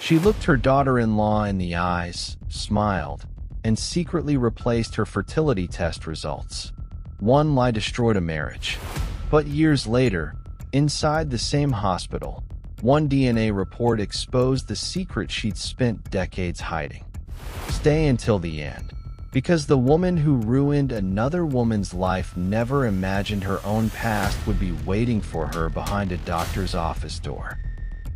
She looked her daughter-in-law in the eyes, smiled, and secretly replaced her fertility test results. One lie destroyed a marriage. But years later, inside the same hospital, one DNA report exposed the secret she'd spent decades hiding. Stay until the end. Because the woman who ruined another woman's life never imagined her own past would be waiting for her behind a doctor's office door.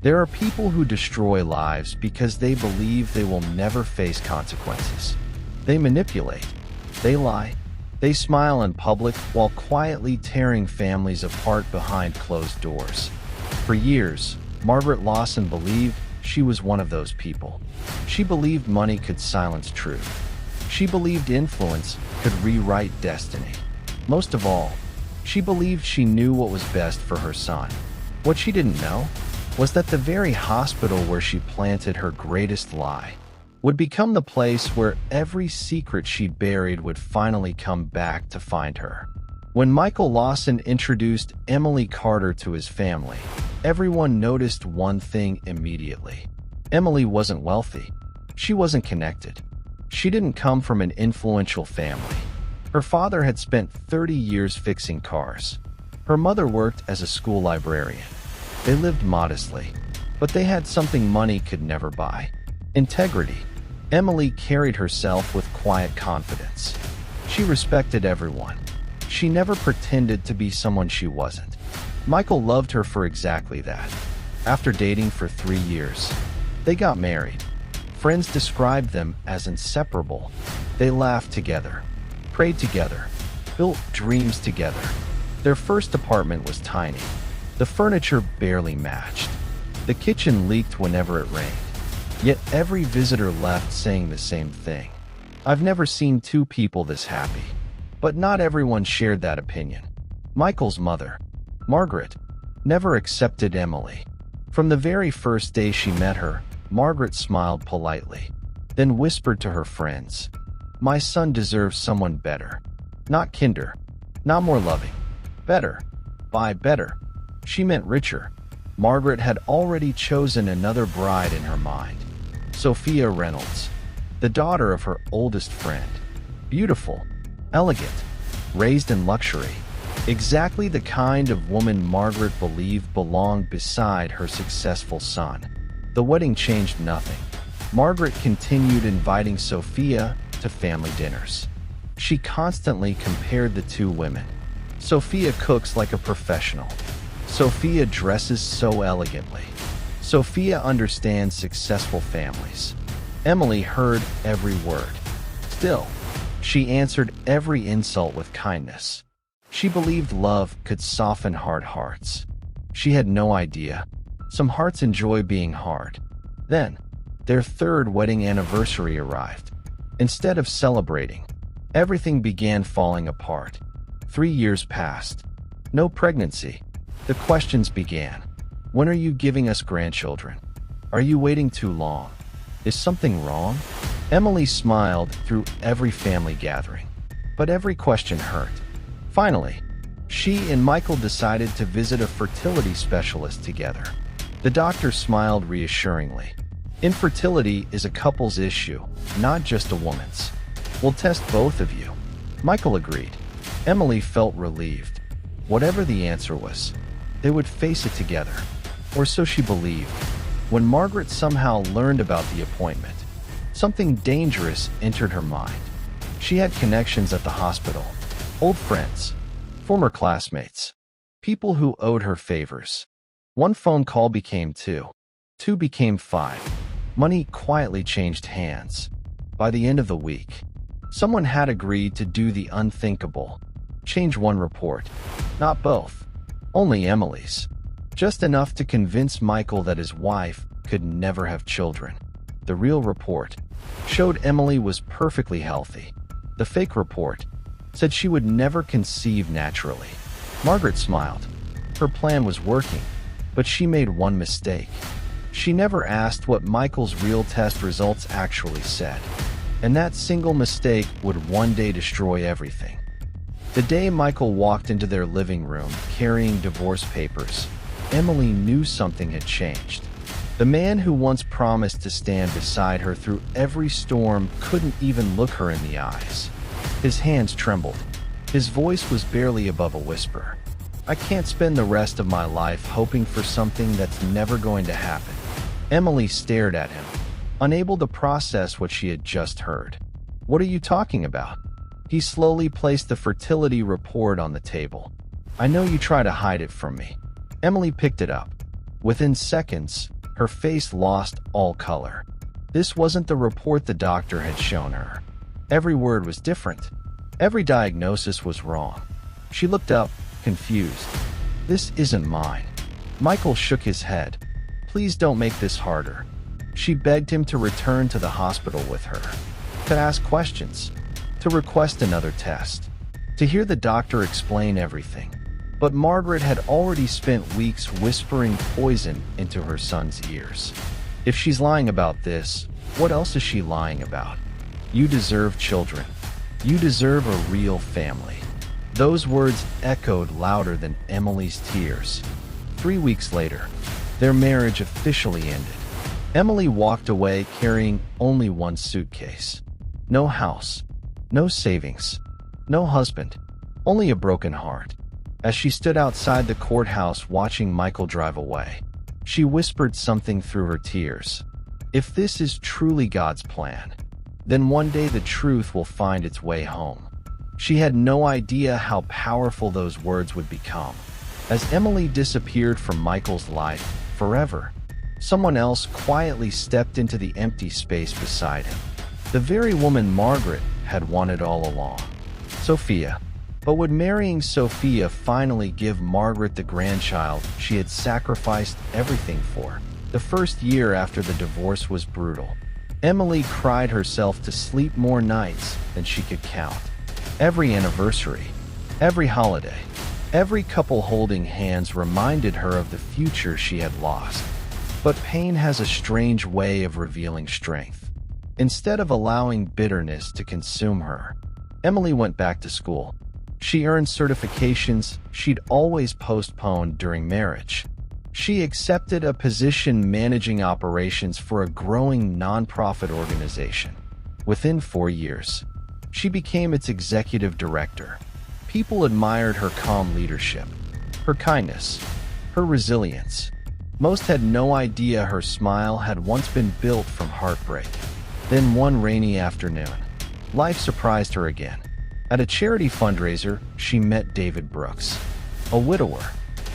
There are people who destroy lives because they believe they will never face consequences. They manipulate. They lie. They smile in public while quietly tearing families apart behind closed doors. For years, Margaret Lawson believed she was one of those people. She believed money could silence truth. She believed influence could rewrite destiny. Most of all, she believed she knew what was best for her son. What she didn't know was that the very hospital where she planted her greatest lie would become the place where every secret she buried would finally come back to find her. When Michael Lawson introduced Emily Carter to his family, everyone noticed one thing immediately. Emily wasn't wealthy. She wasn't connected. She didn't come from an influential family. Her father had spent 30 years fixing cars. Her mother worked as a school librarian. They lived modestly, but they had something money could never buy: integrity. Emily carried herself with quiet confidence. She respected everyone. She never pretended to be someone she wasn't. Michael loved her for exactly that. After dating for 3 years, they got married. Friends described them as inseparable. They laughed together, prayed together, built dreams together. Their first apartment was tiny. The furniture barely matched. The kitchen leaked whenever it rained. Yet every visitor left saying the same thing: "I've never seen two people this happy." But not everyone shared that opinion. Michael's mother, Margaret, never accepted Emily. From the very first day she met her, Margaret smiled politely, then whispered to her friends, "My son deserves someone better. Not kinder, not more loving. Better. By better, she meant richer." Margaret had already chosen another bride in her mind: Sophia Reynolds, the daughter of her oldest friend. Beautiful, elegant, raised in luxury. Exactly the kind of woman Margaret believed belonged beside her successful son. The wedding changed nothing. Margaret continued inviting Sophia to family dinners. She constantly compared the two women. Sophia cooks like a professional. Sophia dresses so elegantly. Sophia understands successful families. Emily heard every word. Still, she answered every insult with kindness. She believed love could soften hard hearts. She had no idea some hearts enjoy being hard. Then, their third wedding anniversary arrived. Instead of celebrating, everything began falling apart. 3 years passed. No pregnancy. The questions began. When are you giving us grandchildren? Are you waiting too long? Is something wrong? Emily smiled through every family gathering, but every question hurt. Finally, she and Michael decided to visit a fertility specialist together. The doctor smiled reassuringly. "Infertility is a couple's issue, not just a woman's. We'll test both of you." Michael agreed. Emily felt relieved. Whatever the answer was, they would face it together, or so she believed. When Margaret somehow learned about the appointment, something dangerous entered her mind. She had connections at the hospital, old friends, former classmates, people who owed her favors. One phone call became two. Two became five. Money quietly changed hands. By the end of the week, someone had agreed to do the unthinkable: change one report. Not both. Only Emily's. Just enough to convince Michael that his wife could never have children. The real report showed Emily was perfectly healthy. The fake report said she would never conceive naturally. Margaret smiled. Her plan was working, but she made one mistake. She never asked what Michael's real test results actually said. And that single mistake would one day destroy everything. The day Michael walked into their living room carrying divorce papers, Emily knew something had changed. The man who once promised to stand beside her through every storm couldn't even look her in the eyes. His hands trembled. His voice was barely above a whisper. I can't spend the rest of my life hoping for something that's never going to happen. Emily stared at him, unable to process what she had just heard. What are you talking about? He slowly placed the fertility report on the table. I know you try to hide it from me. Emily picked it up. Within seconds, her face lost all color. This wasn't the report the doctor had shown her. Every word was different. Every diagnosis was wrong. She looked up, confused. This isn't mine. Michael shook his head. Please don't make this harder. She begged him to return to the hospital with her, to ask questions, to request another test, to hear the doctor explain everything. But Margaret had already spent weeks whispering poison into her son's ears. If she's lying about this, what else is she lying about? You deserve children. You deserve a real family. Those words echoed louder than Emily's tears. 3 weeks later, their marriage officially ended. Emily walked away carrying only one suitcase. No house, no savings, no husband, only a broken heart. As she stood outside the courthouse watching Michael drive away, she whispered something through her tears. If this is truly God's plan, then one day the truth will find its way home. She had no idea how powerful those words would become. As Emily disappeared from Michael's life forever, someone else quietly stepped into the empty space beside him. The very woman Margaret had wanted all along. Sophia. But would marrying Sophia finally give Margaret the grandchild she had sacrificed everything for? The first year after the divorce was brutal. Emily cried herself to sleep more nights than she could count. Every anniversary, every holiday, every couple holding hands reminded her of the future she had lost. But pain has a strange way of revealing strength. Instead of allowing bitterness to consume her, Emily went back to school. She earned certifications she'd always postponed during marriage. She accepted a position managing operations for a growing nonprofit organization. Within 4 years, she became its executive director. People admired her calm leadership, her kindness, her resilience. Most had no idea her smile had once been built from heartbreak. Then one rainy afternoon, life surprised her again. At a charity fundraiser, she met David Brooks, a widower,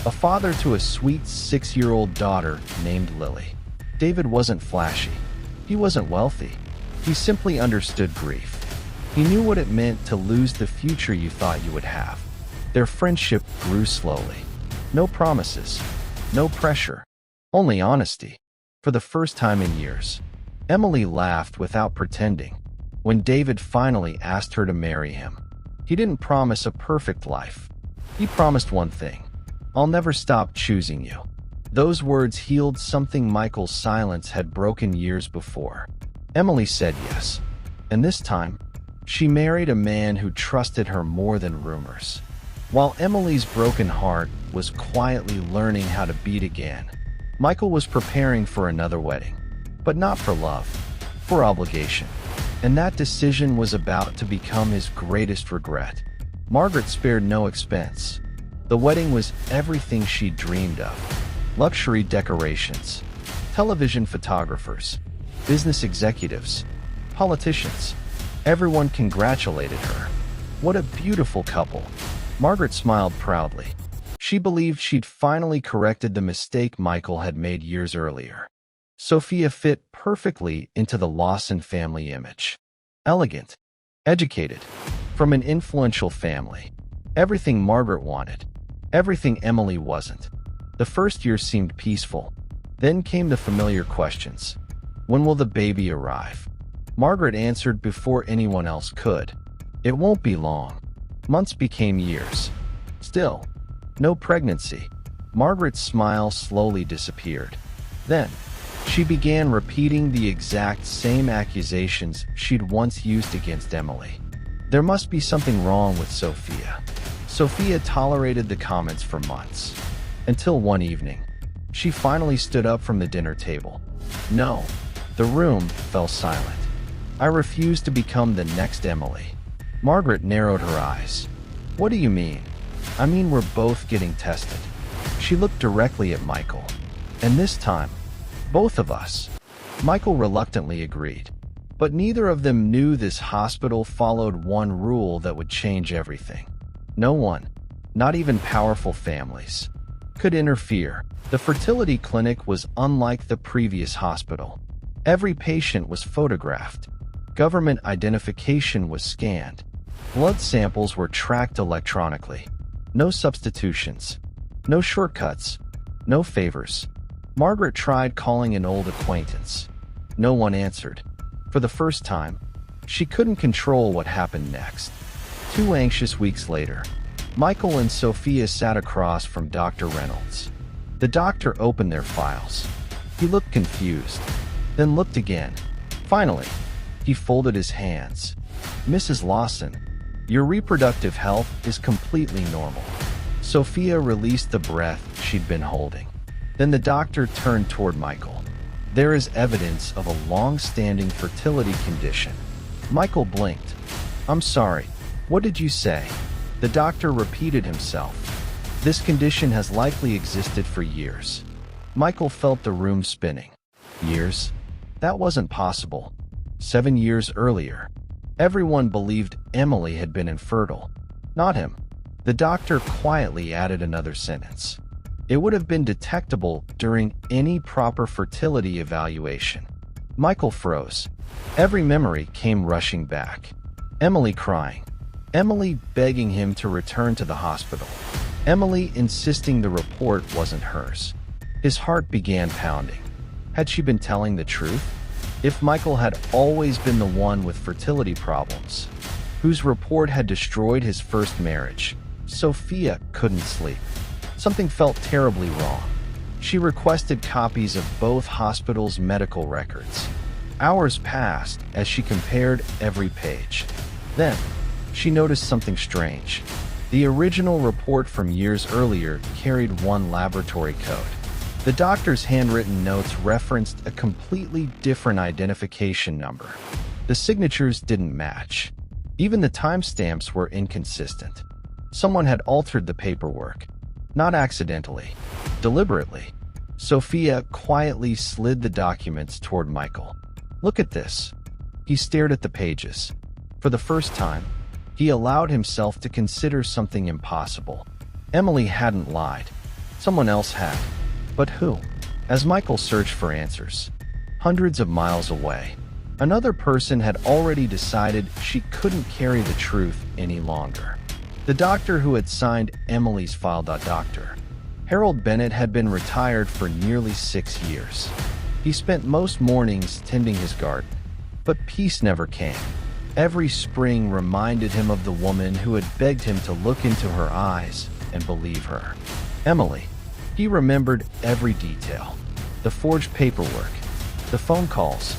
a father to a sweet 6-year-old daughter named Lily. David wasn't flashy. He wasn't wealthy. He simply understood grief. He knew what it meant to lose the future you thought you would have. Their friendship grew slowly. No promises, no pressure, only honesty. For the first time in years, Emily laughed without pretending. When David finally asked her to marry him, he didn't promise a perfect life. He promised one thing: I'll never stop choosing you. Those words healed something Michael's silence had broken years before. Emily said yes, and this time, she married a man who trusted her more than rumors. While Emily's broken heart was quietly learning how to beat again, Michael was preparing for another wedding, but not for love, for obligation. And that decision was about to become his greatest regret. Margaret spared no expense. The wedding was everything she dreamed of. Luxury decorations, television photographers, business executives, politicians. Everyone congratulated her. What a beautiful couple. Margaret smiled proudly. She believed she'd finally corrected the mistake Michael had made years earlier. Sophia fit perfectly into the Lawson family image. Elegant, educated, from an influential family. Everything Margaret wanted, everything Emily wasn't. The first year seemed peaceful. Then came the familiar questions. When will the baby arrive? Margaret answered before anyone else could. It won't be long. Months became years. Still, no pregnancy. Margaret's smile slowly disappeared. Then, she began repeating the exact same accusations she'd once used against Emily. There must be something wrong with Sophia. Sophia tolerated the comments for months. Until one evening, She finally stood up from the dinner table. No. The room fell silent. I refuse to become the next Emily. Margaret narrowed her eyes. What do you mean? I mean we're both getting tested. She looked directly at Michael. And this time, both of us. Michael reluctantly agreed. But neither of them knew this hospital followed one rule that would change everything. No one, not even powerful families, could interfere. The fertility clinic was unlike the previous hospital. Every patient was photographed. Government identification was scanned. Blood samples were tracked electronically. No substitutions. No shortcuts. No favors. Margaret tried calling an old acquaintance. No one answered. For the first time, she couldn't control what happened next. 2 anxious weeks later, Michael and Sophia sat across from Dr. Reynolds. The doctor opened their files. He looked confused, then looked again. Finally, he folded his hands. Mrs. Lawson, your reproductive health is completely normal. Sophia released the breath she'd been holding. Then the doctor turned toward Michael. There is evidence of a long-standing fertility condition. Michael blinked. I'm sorry, what did you say? The doctor repeated himself. This condition has likely existed for years. Michael felt the room spinning. Years? That wasn't possible. 7 years earlier, everyone believed Emily had been infertile. Not him. The doctor quietly added another sentence. It would have been detectable during any proper fertility evaluation. Michael froze. Every memory came rushing back. Emily crying. Emily begging him to return to the hospital. Emily insisting the report wasn't hers. His heart began pounding. Had she been telling the truth? If Michael had always been the one with fertility problems, whose report had destroyed his first marriage, Sophia couldn't sleep. Something felt terribly wrong. She requested copies of both hospitals' medical records. Hours passed as she compared every page. Then, she noticed something strange. The original report from years earlier carried one laboratory code. The doctor's handwritten notes referenced a completely different identification number. The signatures didn't match. Even the timestamps were inconsistent. Someone had altered the paperwork. Not accidentally, deliberately. Sophia quietly slid the documents toward Michael. Look at this. He stared at the pages. For the first time, he allowed himself to consider something impossible. Emily hadn't lied. Someone else had. But who? As Michael searched for answers, hundreds of miles away, another person had already decided she couldn't carry the truth any longer. The doctor who had signed Emily's file. Dr. Harold Bennett had been retired for nearly 6 years. He spent most mornings tending his garden, but peace never came. Every spring reminded him of the woman who had begged him to look into her eyes and believe her. Emily. He remembered every detail. The forged paperwork, the phone calls,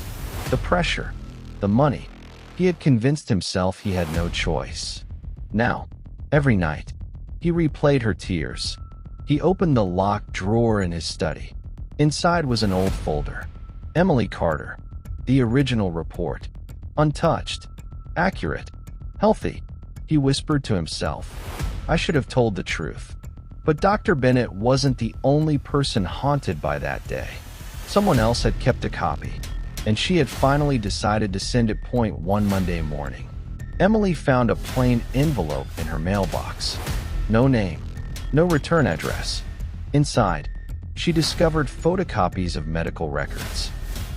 the pressure, the money. He had convinced himself he had no choice. Now, every night, he replayed her tears. He opened the locked drawer in his study. Inside was an old folder. Emily Carter. The original report. Untouched. Accurate. Healthy. He whispered to himself. I should have told the truth. But Dr. Bennett wasn't the only person haunted by that day. Someone else had kept a copy, and she had finally decided to send it. One Monday morning, Emily found a plain envelope in her mailbox. No name, no return address. Inside, she discovered photocopies of medical records.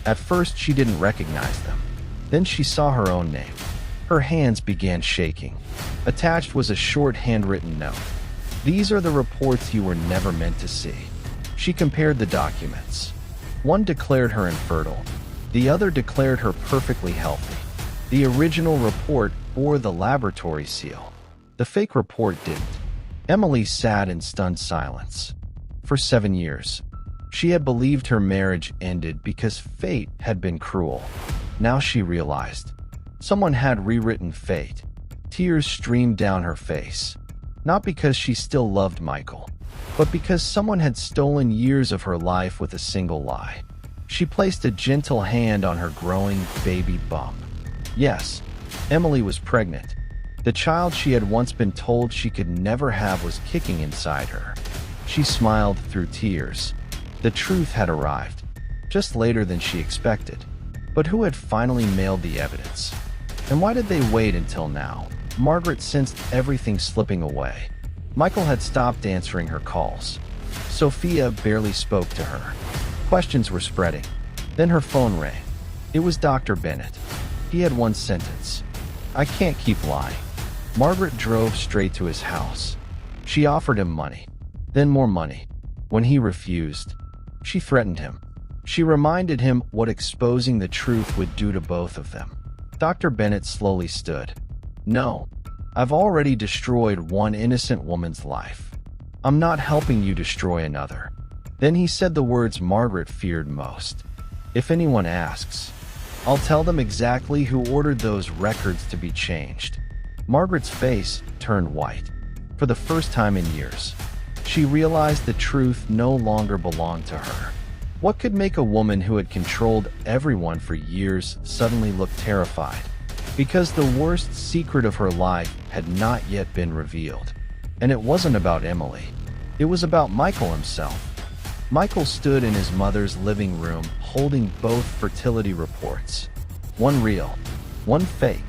At first, she didn't recognize them. Then she saw her own name. Her hands began shaking. Attached was a short handwritten note. These are the reports you were never meant to see. She compared the documents. One declared her infertile. The other declared her perfectly healthy. The original report bore the laboratory seal. The fake report didn't. Emily sat in stunned silence. For 7 years, she had believed her marriage ended because fate had been cruel. Now she realized. Someone had rewritten fate. Tears streamed down her face. Not because she still loved Michael, but because someone had stolen years of her life with a single lie. She placed a gentle hand on her growing baby bump. Yes, Emily was pregnant. The child she had once been told she could never have was kicking inside her. She smiled through tears. The truth had arrived, just later than she expected. But who had finally mailed the evidence? And why did they wait until now? Margaret sensed everything slipping away. Michael had stopped answering her calls. Sophia barely spoke to her. Questions were spreading. Then her phone rang. It was Dr. Bennett. He had one sentence. "I can't keep lying." Margaret drove straight to his house. She offered him money, then more money. When he refused, she threatened him. She reminded him what exposing the truth would do to both of them. Dr. Bennett slowly stood. "No, I've already destroyed one innocent woman's life. I'm not helping you destroy another." Then he said the words Margaret feared most. "If anyone asks, I'll tell them exactly who ordered those records to be changed." Margaret's face turned white. For the first time in years, she realized the truth no longer belonged to her. What could make a woman who had controlled everyone for years suddenly look terrified? Because the worst secret of her life had not yet been revealed. And it wasn't about Emily. It was about Michael himself. Michael stood in his mother's living room holding both fertility reports. One real, one fake.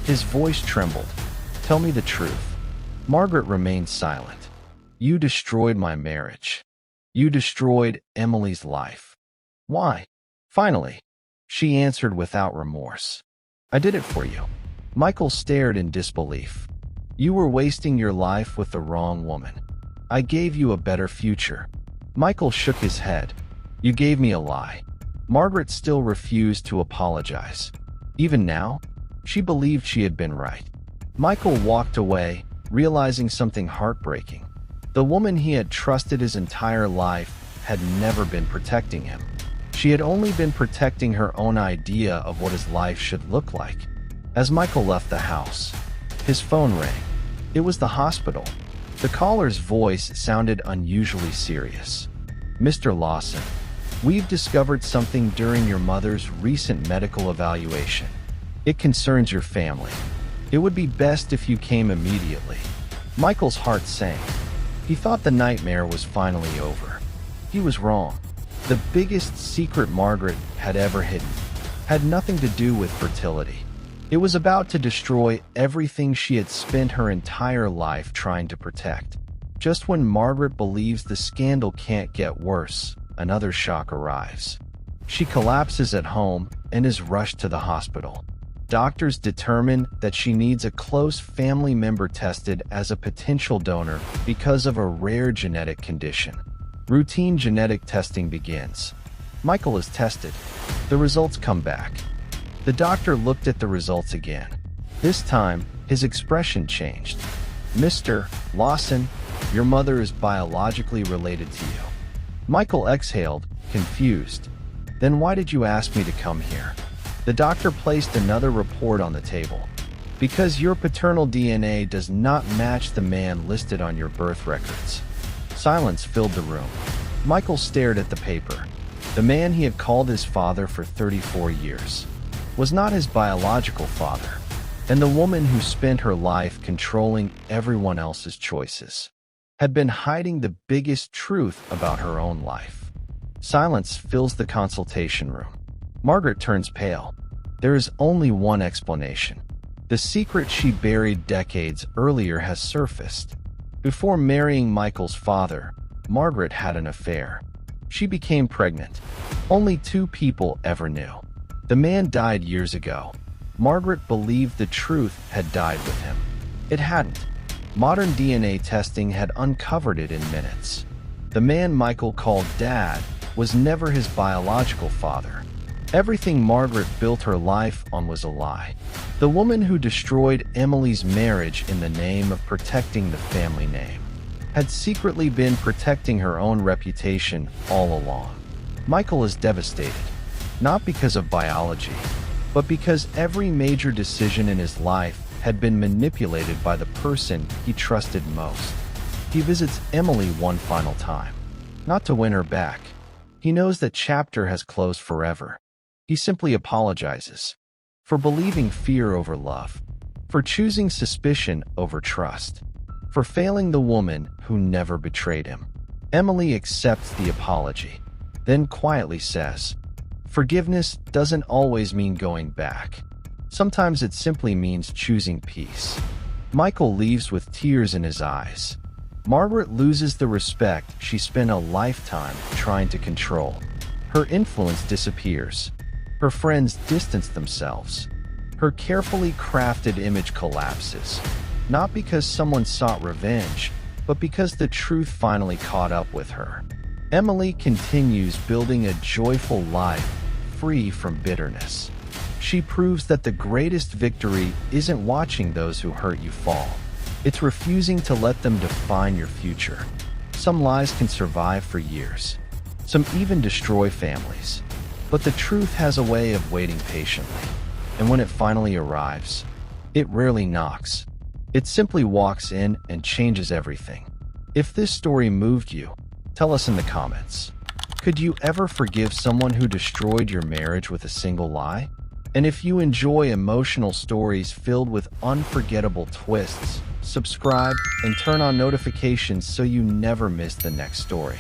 His voice trembled. "Tell me the truth." Margaret remained silent. "You destroyed my marriage. You destroyed Emily's life." "Why?" Finally, she answered without remorse. "I did it for you." Michael stared in disbelief. "You were wasting your life with the wrong woman. I gave you a better future." Michael shook his head. "You gave me a lie." Margaret still refused to apologize. Even now, she believed she had been right. Michael walked away, realizing something heartbreaking. The woman he had trusted his entire life had never been protecting him. She had only been protecting her own idea of what his life should look like. As Michael left the house, his phone rang. It was the hospital. The caller's voice sounded unusually serious. "Mr. Lawson, we've discovered something during your mother's recent medical evaluation. It concerns your family. It would be best if you came immediately." Michael's heart sank. He thought the nightmare was finally over. He was wrong. The biggest secret Margaret had ever hidden had nothing to do with fertility. It was about to destroy everything she had spent her entire life trying to protect. Just when Margaret believes the scandal can't get worse, another shock arrives. She collapses at home and is rushed to the hospital. Doctors determine that she needs a close family member tested as a potential donor because of a rare genetic condition. Routine genetic testing begins. Michael is tested. The results come back. The doctor looked at the results again. This time, his expression changed. "Mr. Lawson, your mother is biologically related to you." Michael exhaled, confused. "Then why did you ask me to come here?" The doctor placed another report on the table. "Because your paternal DNA does not match the man listed on your birth records." Silence filled the room. Michael stared at the paper. The man he had called his father for 34 years was not his biological father, and the woman who spent her life controlling everyone else's choices had been hiding the biggest truth about her own life. Silence fills the consultation room. Margaret turns pale. There is only one explanation. The secret she buried decades earlier has surfaced. Before marrying Michael's father, Margaret had an affair. She became pregnant. Only 2 people ever knew. The man died years ago. Margaret believed the truth had died with him. It hadn't. Modern DNA testing had uncovered it in minutes. The man Michael called Dad was never his biological father. Everything Margaret built her life on was a lie. The woman who destroyed Emily's marriage in the name of protecting the family name had secretly been protecting her own reputation all along. Michael is devastated, not because of biology, but because every major decision in his life had been manipulated by the person he trusted most. He visits Emily one final time, not to win her back. He knows that chapter has closed forever. He simply apologizes for believing fear over love, for choosing suspicion over trust, for failing the woman who never betrayed him. Emily accepts the apology, then quietly says, "Forgiveness doesn't always mean going back. Sometimes it simply means choosing peace." Michael leaves with tears in his eyes. Margaret loses the respect she spent a lifetime trying to control. Her influence disappears. Her friends distance themselves. Her carefully crafted image collapses, not because someone sought revenge, but because the truth finally caught up with her. Emily continues building a joyful life, free from bitterness. She proves that the greatest victory isn't watching those who hurt you fall. It's refusing to let them define your future. Some lies can survive for years. Some even destroy families. But the truth has a way of waiting patiently. And when it finally arrives, it rarely knocks. It simply walks in and changes everything. If this story moved you, tell us in the comments. Could you ever forgive someone who destroyed your marriage with a single lie? And if you enjoy emotional stories filled with unforgettable twists, subscribe and turn on notifications so you never miss the next story.